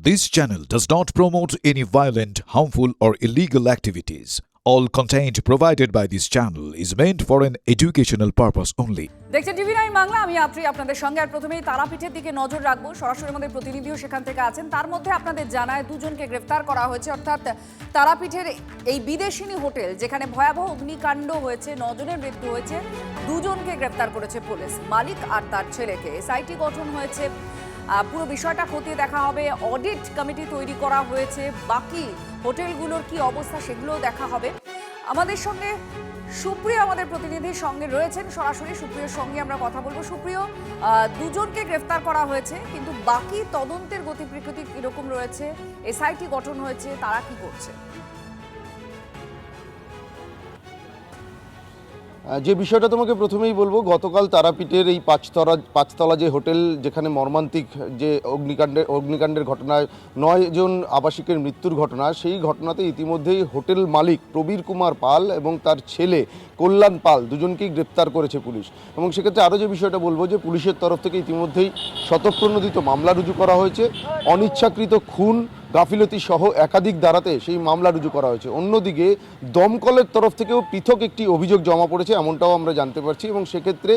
This channel does not promote any violent, harmful, or illegal activities. All content provided by this channel is meant for an educational purpose only. দেখছেন টিভি9 বাংলা, আমি আত্রি আপনাদের সঙ্গে। আর প্রথমেই তারাপীঠের দিকে নজর রাখবো। সরাসরি আমাদের প্রতিনিধিও সেখান থেকে আছেন। তার মধ্যে আপনাদের জানায় দুজনকে গ্রেফতার করা হয়েছে, অর্থাৎ তারাপীঠের এই বিদেশিনী হোটেল যেখানে ভয়াবহ অগ্নিকাণ্ড হয়েছে, 9 জনের মৃত্যু হয়েছে, দুজনকে গ্রেফতার করেছে পুলিশ, মালিক আর তার ছেলেকে। এসআইটি গঠন হয়েছে, পুরো বিষয়টা খতিয়ে দেখা হবে, অডিট কমিটি তৈরি করা হয়েছে, বাকি হোটেলগুলোর কি অবস্থা সেগুলোও দেখা হবে। আমাদের সঙ্গে সুপ্রিয় আমাদের প্রতিনিধির সঙ্গে রয়েছেন, সরাসরি সুপ্রিয়র সঙ্গে আমরা কথা বলবো। সুপ্রিয়, দুজনকে গ্রেফতার করা হয়েছে, কিন্তু বাকি তদন্তের গতি প্রকৃতি কিরকম রয়েছে? এসআইটি গঠন হয়েছে, তারা কি করছে? যে বিষয়টা তোমাকে প্রথমেই বলবো, গতকাল তারাপীঠের এই পাঁচতলা যে হোটেল যেখানে মর্মান্তিক যে অগ্নিকাণ্ডের ঘটনায় 9 জন আবাসিকের মৃত্যুর ঘটনা, সেই ঘটনাতে ইতিমধ্যেই হোটেল মালিক প্রবীর কুমার পাল এবং তার ছেলে কল্যাণ পাল দুজনকেই গ্রেপ্তার করেছে পুলিশ। এবং সেক্ষেত্রে আরও যে বিষয়টা বলবো যে পুলিশের তরফ থেকে ইতিমধ্যেই স্বতঃপ্রণোদিত মামলা রুজু করা হয়েছে, অনিচ্ছাকৃত খুন, গাফিলতি সহ একাধিক ধারাতে সেই মামলা রুজু করা হয়েছে। অন্যদিকে দমকলের তরফ থেকেও পৃথক একটি অভিযোগ জমা পড়েছে, এমনটাও আমরা জানতে পারছি। এবং সেক্ষেত্রে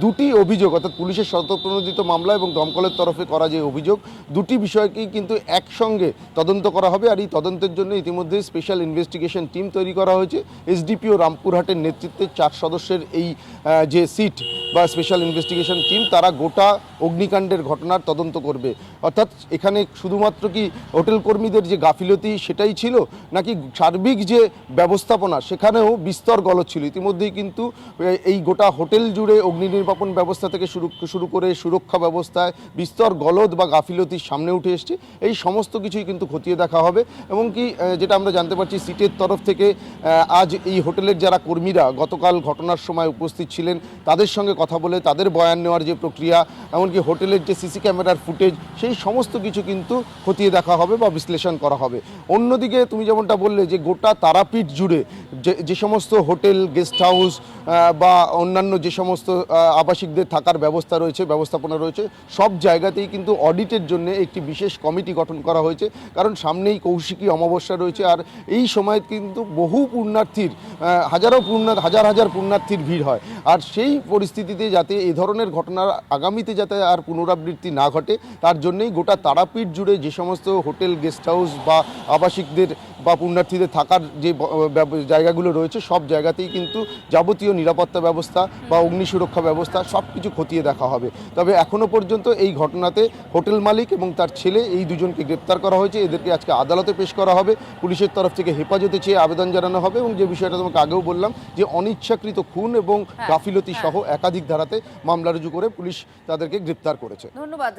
দুটি অভিযোগ, অর্থাৎ পুলিশের স্বতঃপ্রণোদিত মামলা এবং দমকলের তরফে করা যে অভিযোগ, দুটি বিষয়কেই কিন্তু একসঙ্গে তদন্ত করা হবে। আর এই তদন্তের জন্য ইতিমধ্যে স্পেশাল ইনভেস্টিগেশন টিম তৈরি করা হয়েছে। এসডিপিও রামপুরহাটের নেতৃত্বে 4 সদস্যের এই যে সিট বা স্পেশাল ইনভেস্টিগেশন টিম, তারা গোটা অগ্নিকাণ্ডের ঘটনার তদন্ত করবে। অর্থাৎ এখানে শুধুমাত্র কি হোটেল কর্মীদের যে গাফিলতি সেটাই ছিল, নাকি সার্বিক যে ব্যবস্থাপনা সেখানেও বিস্তর গলদ ছিল। ইতিমধ্যেই কিন্তু এই গোটা হোটেল জুড়ে অগ্নি নির্বাপন ব্যবস্থা থেকে শুরু করে সুরক্ষা ব্যবস্থায় বিস্তর গলদ বা গাফিলতির সামনে উঠে এসছে। এই সমস্ত কিছুই কিন্তু খতিয়ে দেখা হবে। এবং কি যেটা আমরা জানতে পারছি, সিটের তরফ থেকে আজ এই হোটেলের যারা কর্মীরা গতকাল ঘটনার সময় উপস্থিত ছিলেন, তাদের সঙ্গে কথা বলে তাদের বয়ান নেওয়ার যে প্রক্রিয়া, এমনকি হোটেলের যে সিসি ক্যামেরার ফুটেজ, সেই সমস্ত কিছু কিন্তু খতিয়ে দেখা হবে বা বিশ্লেষণ করা হবে। অন্যদিকে তুমি যেমনটা বললে যে গোটা তারাপীঠ জুড়ে যে সমস্ত হোটেল, গেস্ট হাউস বা অন্যান্য যে সমস্ত আবাসিকদের থাকার ব্যবস্থা রয়েছে, ব্যবস্থাপনা রয়েছে, সব জায়গাতেই কিন্তু অডিটের জন্য একটি বিশেষ কমিটি গঠন করা হয়েছে। কারণ সামনেই কৌশিকী অমাবস্যা রয়েছে, আর এই সময় কিন্তু বহু পুণ্যার্থীর হাজার হাজার পুণ্যার্থীর ভিড় হয়। আর সেই পরিস্থিতিতে যাতে এ ধরনের ঘটনার আগামীতে যাতে আর পুনরাবৃত্তি না ঘটে, তার জন্যই গোটা তারাপীঠ জুড়ে যে সমস্ত হোটেল, গেস্ট হাউস বা আবাসিকদের বা পুণ্যার্থীদের থাকার যে জায়গাগুলো রয়েছে, সব জায়গাতেই কিন্তু যাবতীয় নিরাপত্তা ব্যবস্থা বা অগ্নি সুরক্ষা ব্যবস্থা সব কিছু খতিয়ে দেখা হবে। তবে এখনও পর্যন্ত এই ঘটনাতে হোটেল মালিক এবং তার ছেলে, এই দুজনকে গ্রেপ্তার করা হয়েছে। এদেরকে আজকে আদালতে পেশ করা হবে। পুলিশের তরফ থেকে হেফাজতে চেয়ে আবেদন জানানো হবে। এবং যে বিষয়টা তোমাকে আগেও বললাম যে অনিচ্ছাকৃত খুন এবং গাফিলতি সহ একাধিক ধারাতে মামলা রুজু করে পুলিশ তাদেরকে গ্রেপ্তার করেছে। ধন্যবাদ।